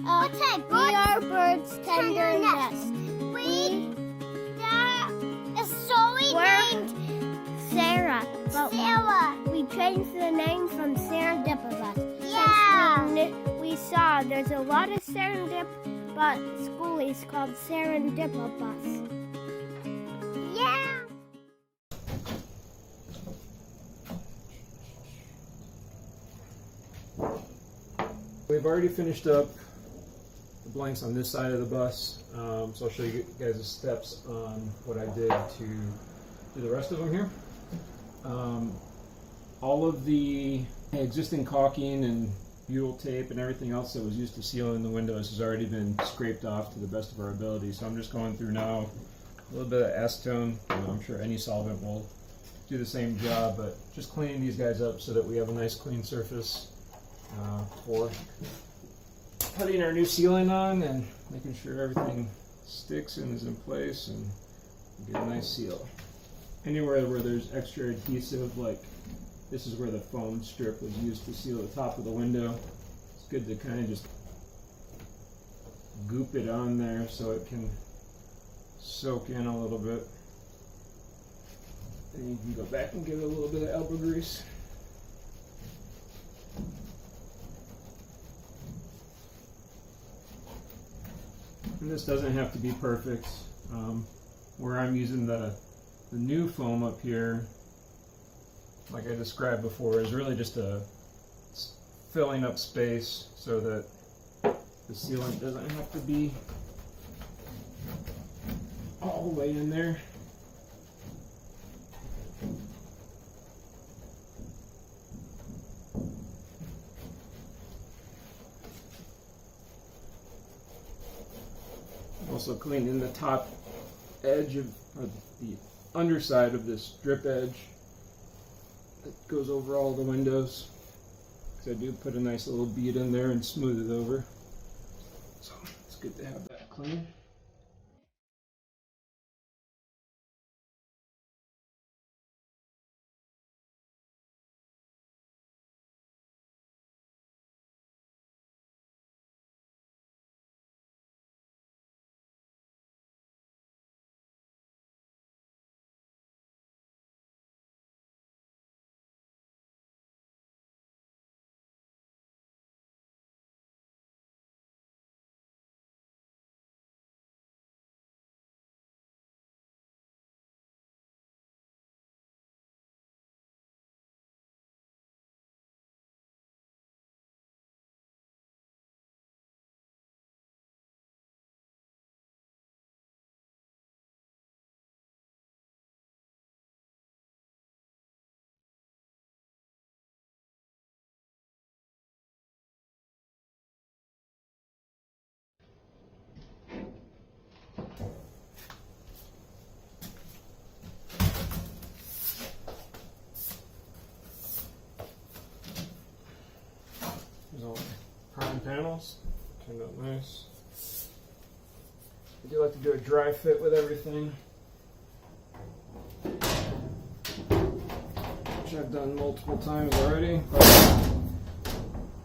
We are Bird's Tender Nest. We're named Sarah, but we changed the name from Serendipitous. Yeah. Since we saw there's a lot of serendip, but SKOOLIE's called Serendipitous. Yeah. We've already finished up the blanks on this side of the bus, so I'll show you guys the steps on what I did to do the rest of them here. All of the existing caulking and butyl tape and everything else that was used to seal in the windows has already been scraped off to the best of our ability, so I'm just going through now a little bit of acetone. I'm sure any solvent will do the same job, but just cleaning these guys up so that we have a nice clean surface for putting our new sealing on and making sure everything sticks and is in place and get a nice seal. Anywhere where there's extra adhesive, like this is where the foam strip was used to seal the top of the window, it's good to kind of just goop it on there so it can soak in a little bit. And you can go back and give it a little bit of elbow grease. And this doesn't have to be perfect. Where I'm using the new foam up here, like I described before, is really just filling up space so that the sealant doesn't have to be all the way in there. Also cleaning the top edge of, or the underside of this drip edge that goes over all the windows, because I do put a nice little bead in there and smooth it over, so it's good to have that clean. There's all the prime panels, turned out nice. I do like to do a dry fit with everything, which I've done multiple times already, but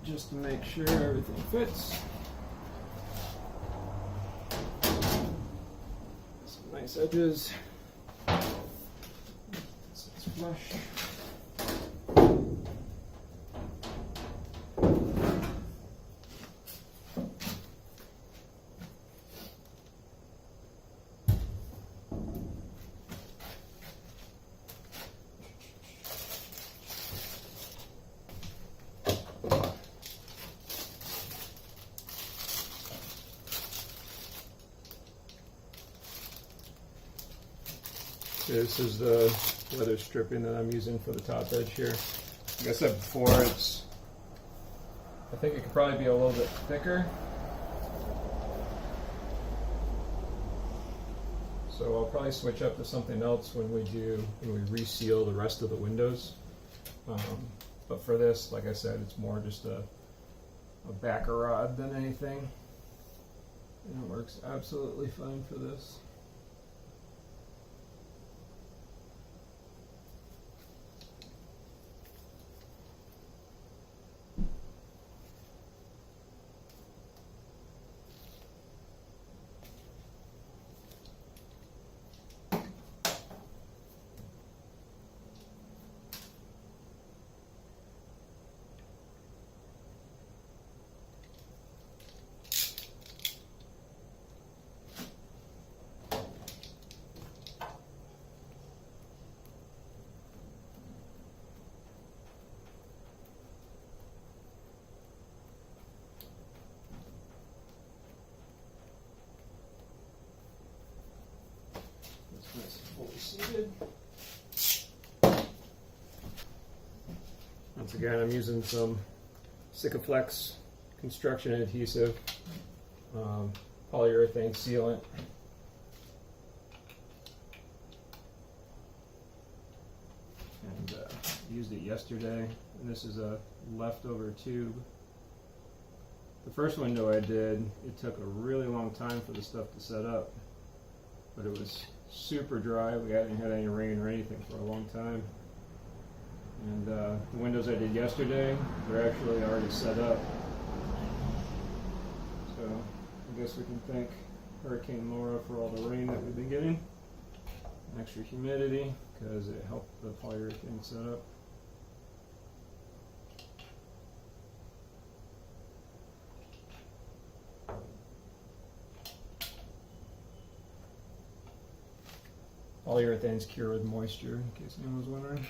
just to make sure everything fits. Some nice edges. So it's flush. This is the leather stripping that I'm using for the top edge here. Like I said before, I think it could probably be a little bit thicker. So I'll probably switch up to something else when we reseal the rest of the windows. But for this, like I said, it's more just a backer rod than anything. And it works absolutely fine for this. seated. Once again, I'm using some Sikaflex construction adhesive, polyurethane sealant. And used it yesterday, and this is a leftover tube. The first window I did, it took a really long time for the stuff to set up, but it was super dry. We hadn't had any rain or anything for a long time. And the windows I did yesterday, they're actually already set up. So I guess we can thank Hurricane Laura for all the rain that we've been getting. Extra humidity, because it helped the polyurethane set up. Polyurethanes cure with moisture, in case anyone was wondering.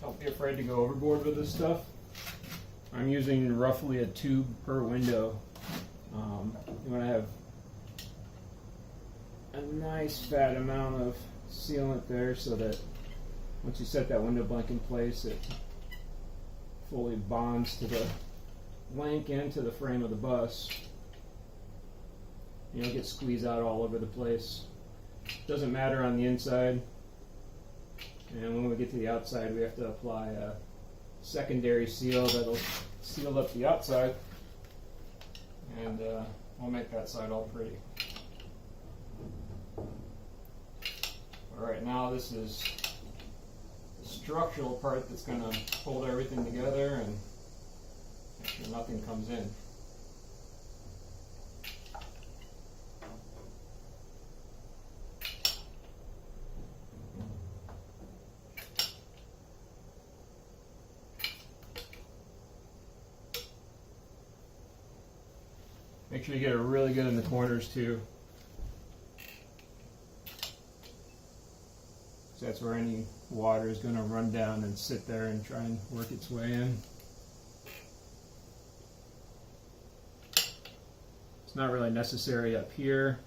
Don't be afraid to go overboard with this stuff. I'm using roughly a tube per window. You want to have a nice fat amount of sealant there so that once you set that window blank in place, it fully bonds to the link and to the frame of the bus. You don't get squeezed out all over the place. Doesn't matter on the inside. And when we get to the outside, we have to apply a secondary seal that'll seal up the outside, and we'll make that side all pretty. All right, now this is the structural part that's going to hold everything together and make sure nothing comes in. Make sure you get it really good in the corners too. So that's where any water is going to run down and sit there and try and work its way in. It's not really necessary up here,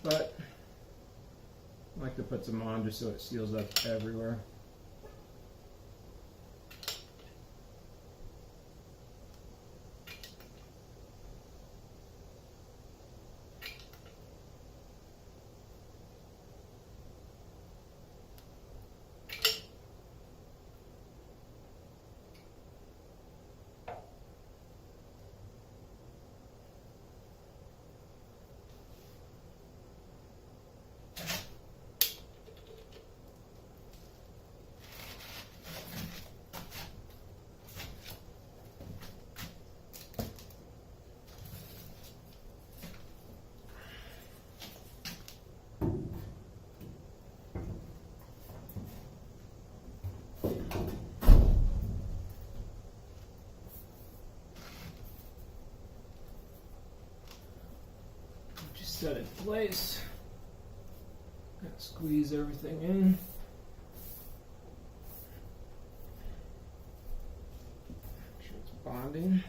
but I like to put some on just so it seals up everywhere. Set it in place. Squeeze everything in. Make sure it's bonding.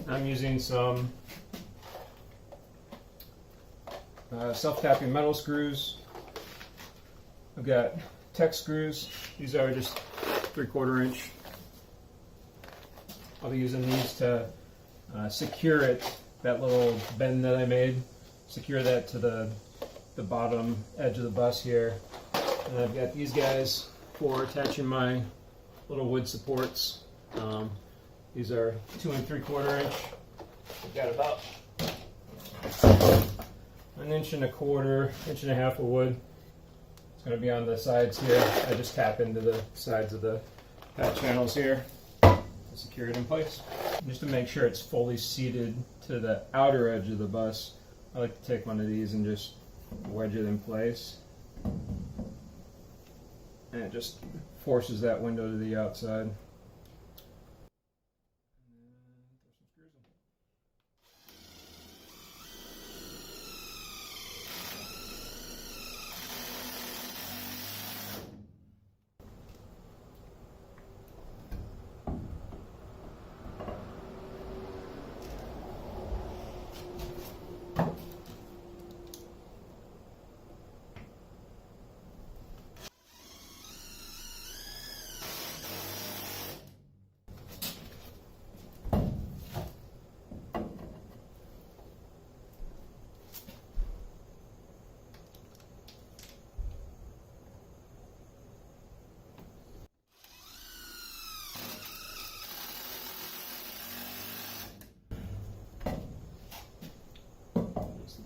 I'm using some self-tapping metal screws. I've got Tek screws. These are just 3/4 inch. I'll be using these to secure it, that little bend that I made, secure that to the bottom edge of the bus here. And I've got these guys for attaching my little wood supports. These are 2 3/4 inch. I've got about 1 1/4 inch, 1.5 inch of wood. It's going to be on the sides here. I just tap into the sides of the pat channels here to secure it in place. Just to make sure it's fully seated to the outer edge of the bus, I like to take one of these and just wedge it in place. And it just forces that window to the outside.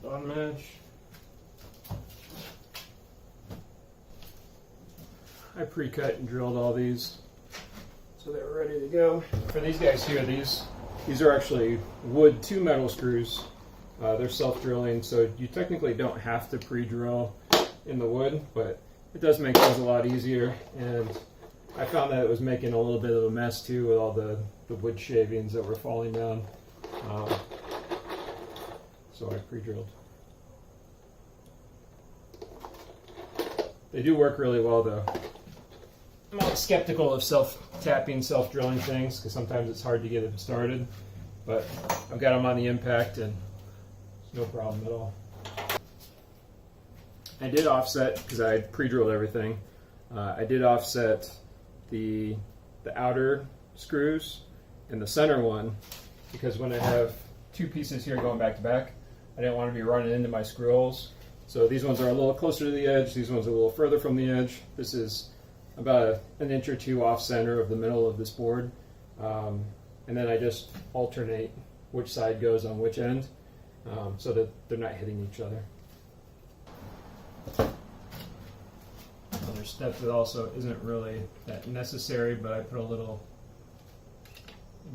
Bottom edge. I pre-cut and drilled all these so they were ready to go. For these guys here, these are actually wood to metal screws. They're self-drilling, so you technically don't have to pre-drill in the wood, but it does make things a lot easier. And I found that it was making a little bit of a mess too with all the wood shavings that were falling down. So I pre-drilled. They do work really well though. I'm always skeptical of self-tapping, self-drilling things because sometimes it's hard to get them started, but I've got them on the impact and it's no problem at all. I did offset, because I pre-drilled everything, I did offset the outer screws and the center one, because when I have two pieces here going back to back, I didn't want to be running into my screw holes. So these ones are a little closer to the edge, these ones are a little further from the edge. This is about an inch or two off center of the middle of this board. And then I just alternate which side goes on which end, so that they're not hitting each other. Another step that also isn't really that necessary, but I put a little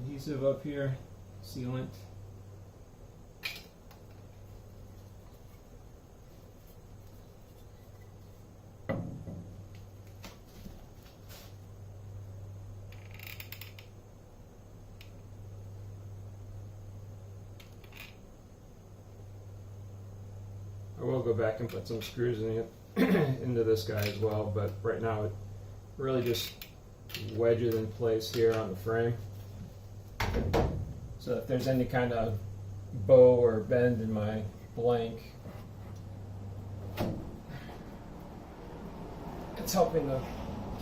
adhesive up here, sealant. I will go back and put some screws in it into this guy as well, but right now it really just wedge it in place here on the frame. So if there's any kind of bow or bend in my blank, it's helping to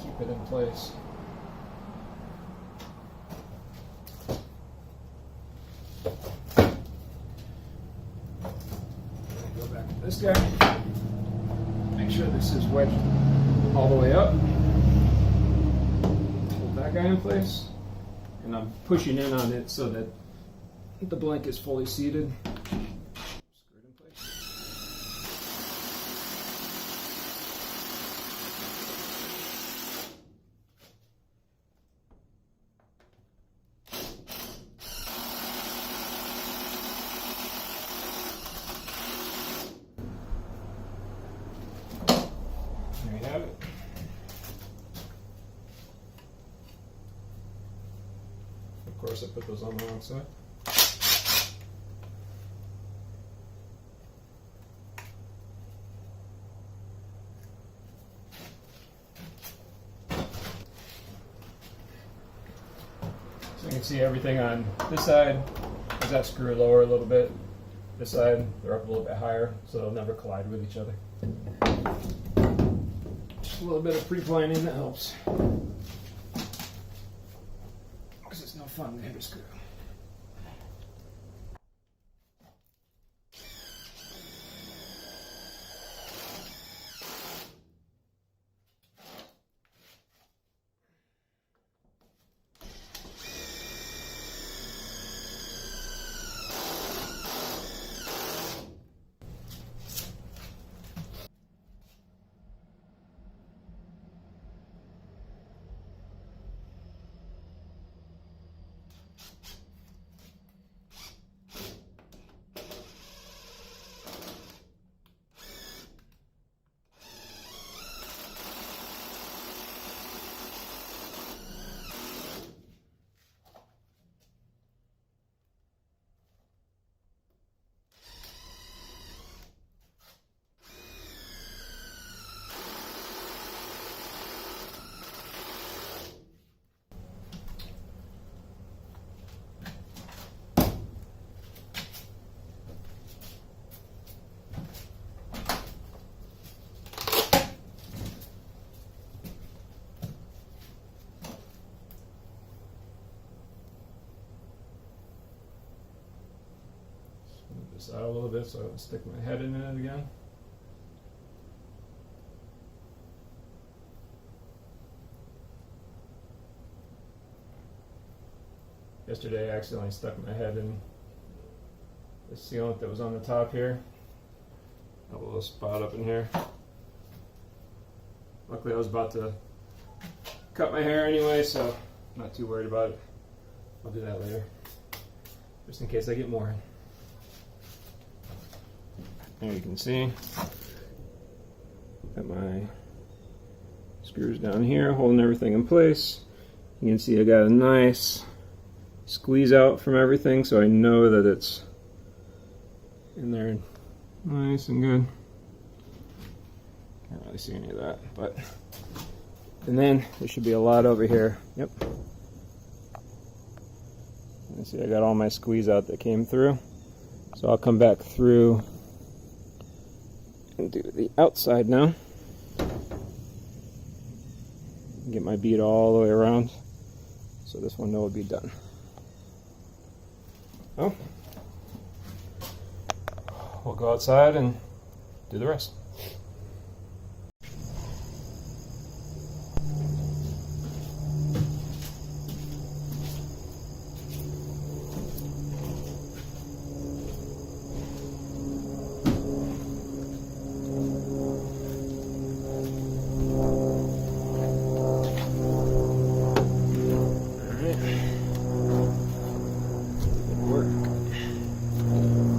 keep it in place. Go back to this guy. Make sure this is wedged all the way up. Hold that guy in place. And I'm pushing in on it so that the blank is fully seated. Screw it in place. There you have it. Of course, I put those on the wrong side. So you can see everything on this side. There's that screw lower a little bit. This side, they're up a little bit higher, so they'll never collide with each other. Just a little bit of pre-planing that helps. Because it's no fun to hit a screw. this out a little bit so I don't stick my head in it again. Yesterday I accidentally stuck my head in the sealant that was on the top here. A little spot up in here. Luckily I was about to cut my hair anyway, so I'm not too worried about it. I'll do that later, just in case I get more. There you can see, got my screws down here holding everything in place. You can see I got a nice squeeze out from everything, so I know that it's in there nice and good. Can't really see any of that, but and then there should be a lot over here. Yep. You see I got all my squeeze out that came through, so I'll come back through and do the outside now. Get my bead all the way around, so this one will be done. Oh, we'll go outside and do the rest.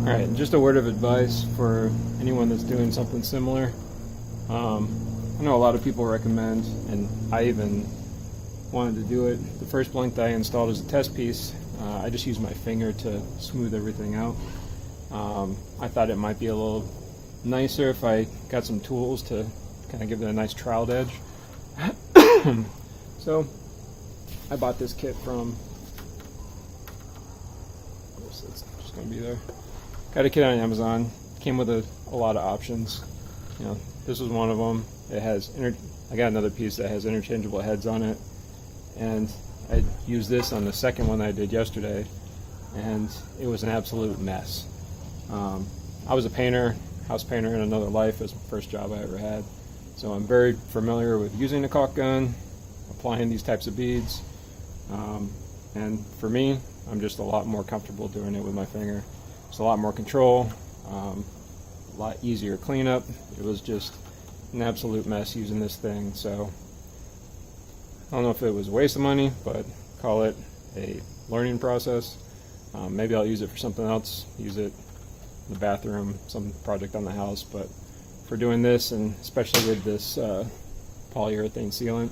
Alright, just a word of advice for anyone that's doing something similar. I know a lot of people recommend, and I even wanted to do it. The first blank that I installed as a test piece, I just used my finger to smooth everything out. I thought it might be a little nicer if I got some tools to kind of give it a nice troweled edge. So I bought this kit from, it's just going to be there. Got a kit on Amazon. Came with a lot of options. You know, this was one of them. It has I got another piece that has interchangeable heads on it, and I used this on the second one I did yesterday, and it was an absolute mess. I was a painter, house painter in another life. It was the first job I ever had, so I'm very familiar with using a caulk gun, applying these types of beads, and for me, I'm just a lot more comfortable doing it with my finger. It's a lot more control, a lot easier cleanup. It was just an absolute mess using this thing, so I don't know if it was a waste of money, but call it a learning process. Maybe I'll use it for something else, use it in the bathroom, some project on the house, but for doing this, and especially with this polyurethane sealant,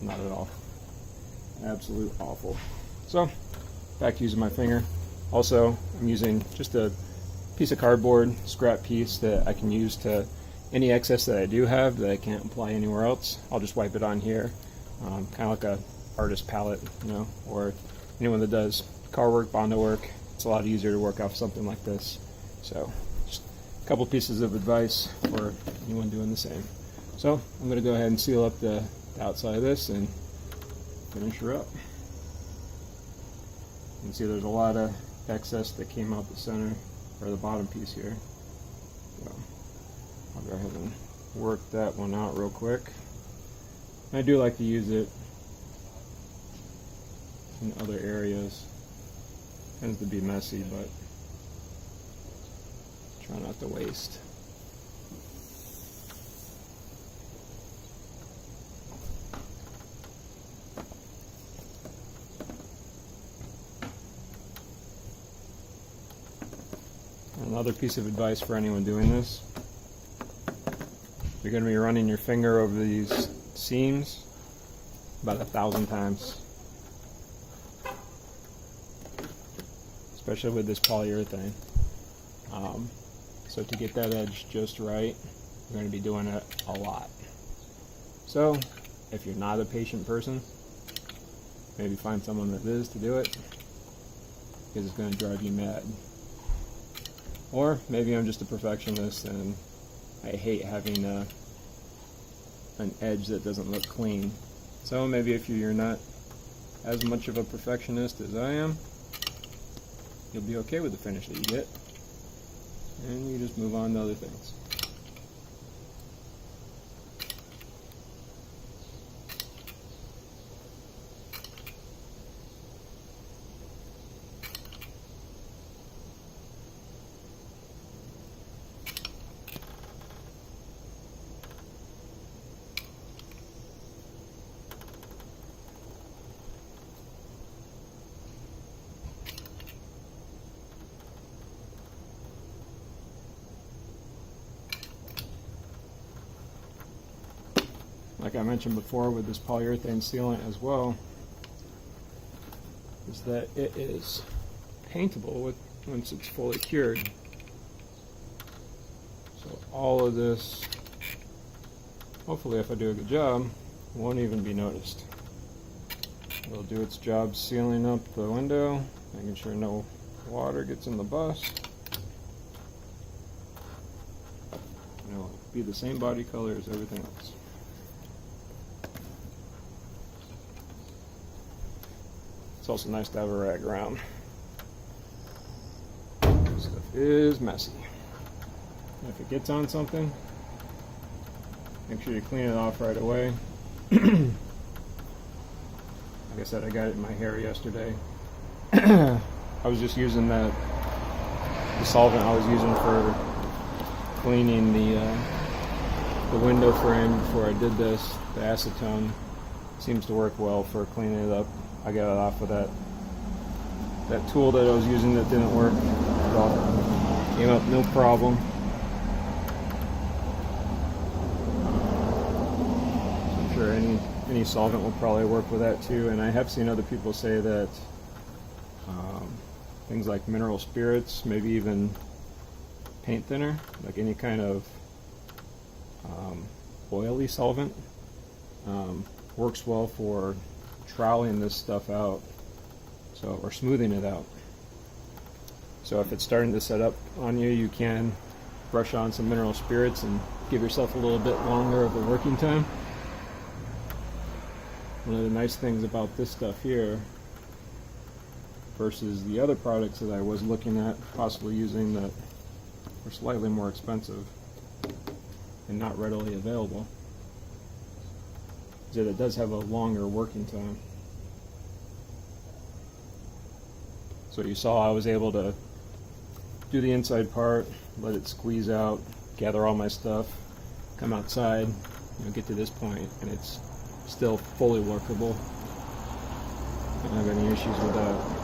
not at all. Absolute awful. So, back to using my finger. Also, I'm using just a piece of cardboard, scrap piece that I can use to any excess that I do have that I can't apply anywhere else. I'll just wipe it on here, kind of like a artist palette, you know, or anyone that does car work, Bondo work. It's a lot easier to work off something like this. So, just a couple pieces of advice for anyone doing the same. So, I'm going to go ahead and seal up the outside of this and finish her up. You can see there's a lot of excess that came out the center, or the bottom piece here. So I'll go ahead and work that one out real quick. I do like to use it in other areas. Tends to be messy, but try not to waste. Another piece of advice for anyone doing this: you're going to be running your finger over these seams about 1,000 times, especially with this polyurethane. So to get that edge just right, you're going to be doing it a lot. So if you're not a patient person, maybe find someone that is to do it, because it's going to drive you mad. Or maybe I'm just a perfectionist and I hate having an edge that doesn't look clean. So maybe if you're not as much of a perfectionist as I am, you'll be okay with the finish that you get. And you just move on to other things. Like I mentioned before with this polyurethane sealant as well, is that it is paintable once it's fully cured. So all of this, hopefully if I do a good job, won't even be noticed. It'll do its job sealing up the window, making sure no water gets in the bus. And it'll be the same body color as everything else. It's also nice to have a rag around. This stuff is messy. And if it gets on something, make sure you clean it off right away. Like I said, I got it in my hair yesterday. I was just using the solvent I was using for cleaning the window frame before I did this. The acetone seems to work well for cleaning it up. I got it off of that tool that I was using that didn't work. It all came up no problem. So I'm sure any solvent will probably work with that too. And I have seen other people say that things like mineral spirits, maybe even paint thinner, like any kind of oily solvent, works well for troweling this stuff out, or smoothing it out. So if it's starting to set up on you, you can brush on some mineral spirits and give yourself a little bit longer of a working time. One of the nice things about this stuff here versus the other products that I was looking at possibly using that are slightly more expensive and not readily available, is that it does have a longer working time. So you saw I was able to do the inside part, let it squeeze out, gather all my stuff, come outside, get to this point, and it's still fully workable. Don't have any issues with that.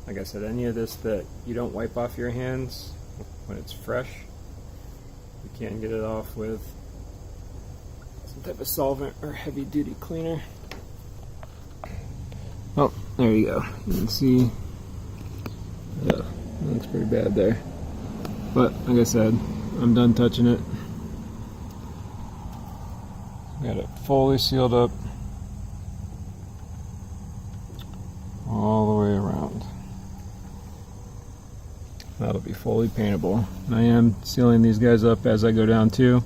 like I said, any of this that you don't wipe off your hands when it's fresh, you can get it off with some type of solvent or heavy duty cleaner. Oh, there you go. You can see, yeah, it looks pretty bad there. But like I said, I'm done touching it. Got it fully sealed up all the way around. That'll be fully paintable. And I am sealing these guys up as I go down too.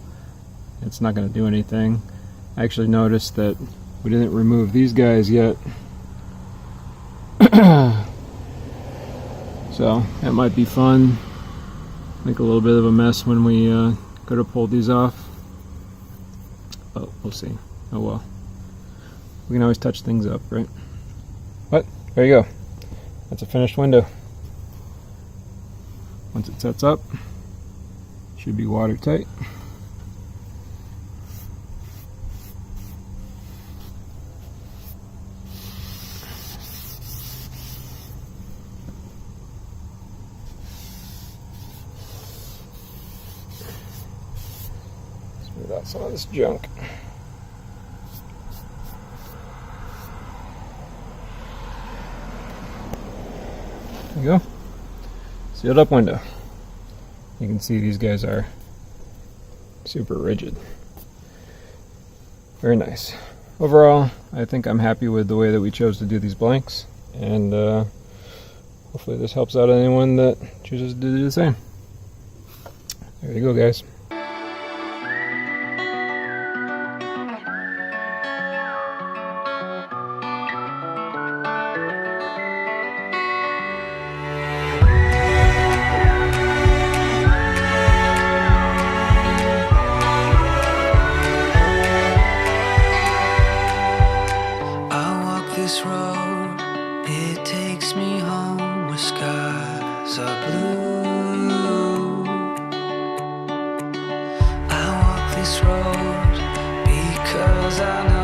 It's not going to do anything. I actually noticed that we didn't remove these guys yet. So that might be fun. Make a little bit of a mess when we go to pull these off. But we'll see. Oh well. We can always touch things up, right? But there you go. That's a finished window. Once it sets up, it should be watertight. Smooth out some of this junk. There you go. Sealed up window. You can see these guys are super rigid. Very nice. Overall, I think I'm happy with the way that we chose to do these blanks, and hopefully this helps out anyone that chooses to do the same. There you go, guys. This road, it takes me home where skies are blue. I walk this road because I know